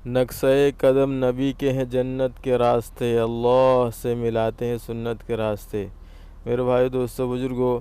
نقشۂ قدم نبی کے ہیں جنت کے راستے، اللہ سے ملاتے ہیں سنت کے راستے۔ میرے بھائی دوستو بزرگو،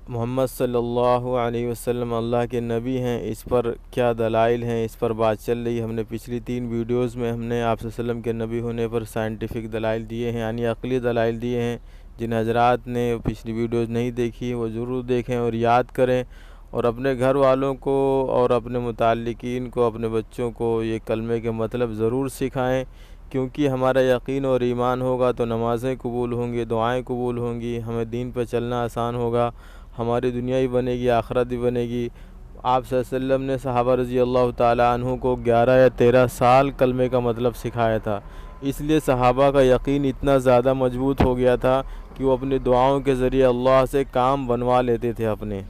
محمد صلی اللہ علیہ وسلم اللہ کے نبی ہیں، اس پر کیا دلائل ہیں، اس پر بات چل رہی ہے۔ ہم نے پچھلی 3 ویڈیوز میں ہم نے آپ صلی اللہ علیہ وسلم کے نبی ہونے پر سائنٹیفک دلائل دیے ہیں، یعنی عقلی دلائل دیے ہیں۔ جن حضرات نے پچھلی ویڈیوز نہیں دیکھی وہ ضرور دیکھیں اور یاد کریں، اور اپنے گھر والوں کو اور اپنے متعلقین کو، اپنے بچوں کو یہ کلمے کے مطلب ضرور سکھائیں، کیونکہ ہمارا یقین اور ایمان ہوگا تو نمازیں قبول ہوں گی، دعائیں قبول ہوں گی، ہمیں دین پہ چلنا آسان ہوگا، ہماری دنیا بھی بنے گی، آخرت بھی بنے گی۔ آپ صلی اللہ علیہ وسلم نے صحابہ رضی اللہ تعالیٰ عنہ کو 11 یا 13 سال کلمے کا مطلب سکھایا تھا، اس لیے صحابہ کا یقین اتنا زیادہ مضبوط ہو گیا تھا کہ وہ اپنی دعاؤں کے ذریعے اللہ سے کام بنوا لیتے تھے، اپنے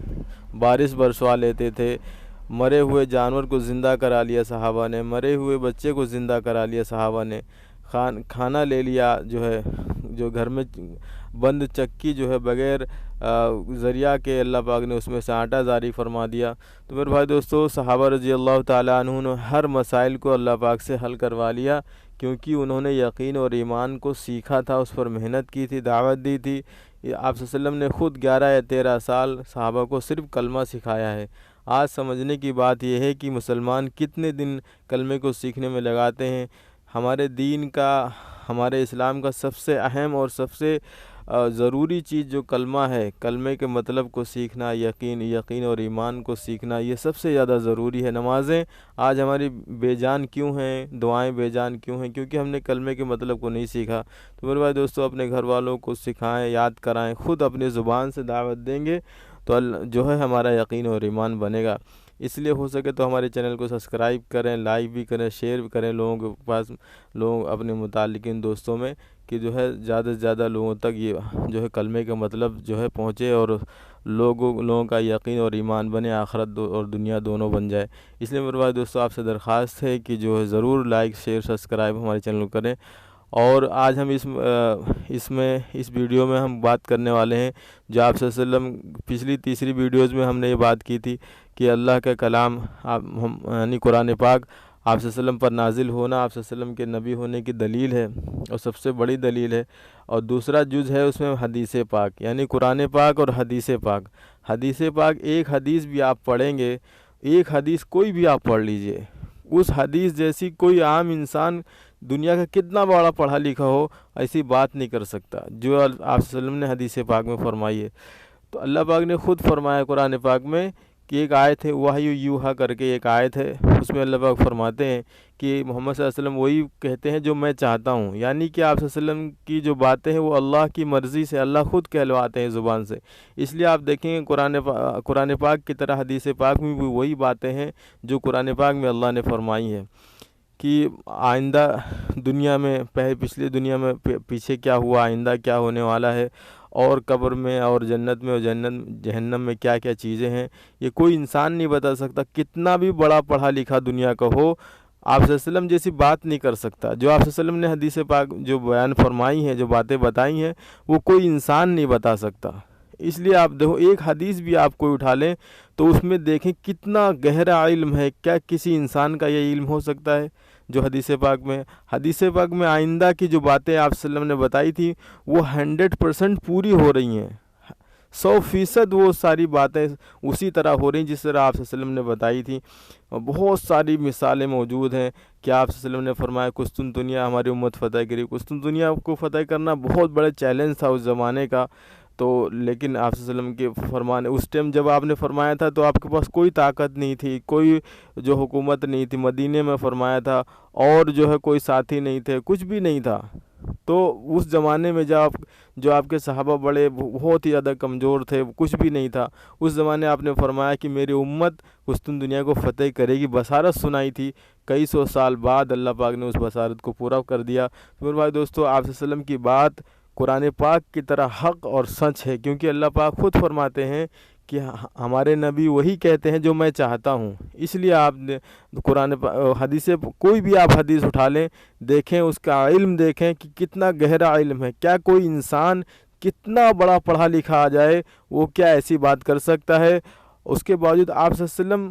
بارش برسوا لیتے تھے، مرے ہوئے جانور کو زندہ کرا لیا صحابہ نے، مرے ہوئے بچے کو زندہ کرا لیا صحابہ نے، کھانا لے لیا، جو گھر میں بند چکی جو ہے بغیر ذریعہ کے اللہ پاک نے اس میں سے آٹا جاری فرما دیا۔ تو میرے بھائی دوستو، صحابہ رضی اللہ تعالیٰ عنہ نے ہر مسائل کو اللہ پاک سے حل کروا لیا، کیونکہ انہوں نے یقین اور ایمان کو سیکھا تھا، اس پر محنت کی تھی، دعوت دی تھی۔ آپ صلی اللہ علیہ وسلم نے خود 11 یا 13 سال صحابہ کو صرف کلمہ سکھایا ہے۔ آج سمجھنے کی بات یہ ہے کہ مسلمان کتنے دن کلمے کو سیکھنے میں لگاتے ہیں۔ ہمارے دین کا، ہمارے اسلام کا سب سے اہم اور سب سے ضروری چیز جو کلمہ ہے، کلمے کے مطلب کو سیکھنا، یقین اور ایمان کو سیکھنا، یہ سب سے زیادہ ضروری ہے۔ نمازیں آج ہماری بے جان کیوں ہیں، دعائیں بے جان کیوں ہیں؟ کیونکہ ہم نے کلمے کے مطلب کو نہیں سیکھا۔ تو میرے بھائی دوستو، اپنے گھر والوں کو سکھائیں، یاد کرائیں، خود اپنی زبان سے دعوت دیں گے تو جو ہے ہمارا یقین اور ایمان بنے گا۔ اس لیے ہو سکے تو ہمارے چینل کو سبسکرائب کریں، لائک بھی کریں، شیئر بھی کریں لوگوں کے پاس، اپنے متعلقین دوستوں میں، کہ جو ہے زیادہ سے زیادہ لوگوں تک یہ جو ہے کلمے کا مطلب جو ہے پہنچے، اور لوگوں کا یقین اور ایمان بنے، آخرت اور دنیا دونوں بن جائے۔ اس لیے میرے بھائی دوستو، آپ سے درخواست ہے کہ جو ہے ضرور لائک، شیئر، سبسکرائب ہمارے چینل کو کریں۔ اور آج ہم اس ویڈیو میں ہم بات کرنے والے ہیں، جو آپ صلی اللہ علیہ وسلم پچھلی تیسری ویڈیوز میں ہم نے یہ بات کی تھی کہ اللہ کا کلام یعنی قرآن پاک آپ صلی اللہ علیہ وسلم پر نازل ہونا آپ صلی اللہ علیہ وسلم کے نبی ہونے کی دلیل ہے، اور سب سے بڑی دلیل ہے۔ اور دوسرا جز ہے اس میں حدیث پاک، یعنی قرآن پاک اور حدیث پاک۔ حدیث پاک، ایک حدیث بھی آپ پڑھیں گے، ایک حدیث کوئی بھی آپ پڑھ لیجئے، اس حدیث جیسی کوئی عام انسان دنیا کا کتنا بڑا پڑھا لکھا ہو ایسی بات نہیں کر سکتا جو آپ صلی اللہ علیہ وسلم نے حدیث پاک میں فرمائی ہے۔ تو اللہ پاک نے خود فرمایا قرآن پاک میں کہ ایک آیت ہے، وحی یوحا کر کے ایک آیت ہے، اس میں اللہ پاک فرماتے ہیں کہ محمد صلی اللہ علیہ وسلم وہی کہتے ہیں جو میں چاہتا ہوں، یعنی کہ آپ صلی اللہ علیہ وسلم کی جو باتیں ہیں وہ اللہ کی مرضی سے اللہ خود کہلواتے ہیں زبان سے۔ اس لیے آپ دیکھیں گے قرآن پاک کی طرح حدیث پاک میں بھی وہی باتیں ہیں جو قرآن پاک میں اللہ نے فرمائی ہیں، کہ آئندہ دنیا میں پچھلی دنیا میں پیچھے کیا ہوا، آئندہ کیا ہونے والا ہے، اور قبر میں اور جنت میں اور جہنم میں کیا کیا چیزیں ہیں، یہ کوئی انسان نہیں بتا سکتا، کتنا بھی بڑا پڑھا لکھا دنیا کا ہو، آپ صلی اللہ علیہ وسلم جیسی بات نہیں کر سکتا۔ جو آپ صلی اللہ علیہ وسلم نے حدیث پاک جو بیان فرمائی ہیں، جو باتیں بتائی ہیں، وہ کوئی انسان نہیں بتا سکتا۔ اس لیے آپ دیکھو، ایک حدیث بھی آپ کوئی اٹھا لیں تو اس میں دیکھیں کتنا گہرا علم ہے، کیا کسی انسان کا یہ علم ہو سکتا ہے جو حدیث پاک میں آئندہ کی جو باتیں آپ صلی اللہ علیہ وسلم نے بتائی تھی وہ 100% پوری ہو رہی ہیں، 100% وہ ساری باتیں اسی طرح ہو رہی ہیں جس طرح آپ صلی اللہ علیہ وسلم نے بتائی تھی۔ بہت ساری مثالیں موجود ہیں کہ آپ صلی اللہ علیہ وسلم نے فرمایا قسطنطنیہ ہماری امت فتح کری۔ قسطنطنیہ کو فتح کرنا بہت بڑا چیلنج تھا اس زمانے کا، تو لیکن آپ صلی اللہ علیہ وسلم کے فرمانے، اس ٹائم جب آپ نے فرمایا تھا تو آپ کے پاس کوئی طاقت نہیں تھی، کوئی جو حکومت نہیں تھی، مدینے میں فرمایا تھا، اور جو ہے کوئی ساتھی نہیں تھے، کچھ بھی نہیں تھا۔ تو اس زمانے میں جو آپ کے صحابہ بڑے بہت ہی زیادہ کمزور تھے، کچھ بھی نہیں تھا، اس زمانے آپ نے فرمایا کہ میری امت قسطنطنیہ کو فتح کرے گی، بشارت سنائی تھی۔ کئی سو سال بعد اللہ پاک نے اس بشارت کو پورا کر دیا۔ میرے بھائی دوستو، آپ صلی اللہ علیہ وسلم کی بات قرآن پاک کی طرح حق اور سچ ہے، کیونکہ اللہ پاک خود فرماتے ہیں کہ ہمارے نبی وہی کہتے ہیں جو میں چاہتا ہوں۔ اس لیے آپ نے حدیث کوئی بھی آپ حدیث اٹھا لیں، دیکھیں اس کا علم، دیکھیں کہ کتنا گہرا علم ہے۔ کیا کوئی انسان کتنا بڑا پڑھا لکھا آ جائے وہ کیا ایسی بات کر سکتا ہے؟ اس کے باوجود آپ صلی اللہ علیہ وسلم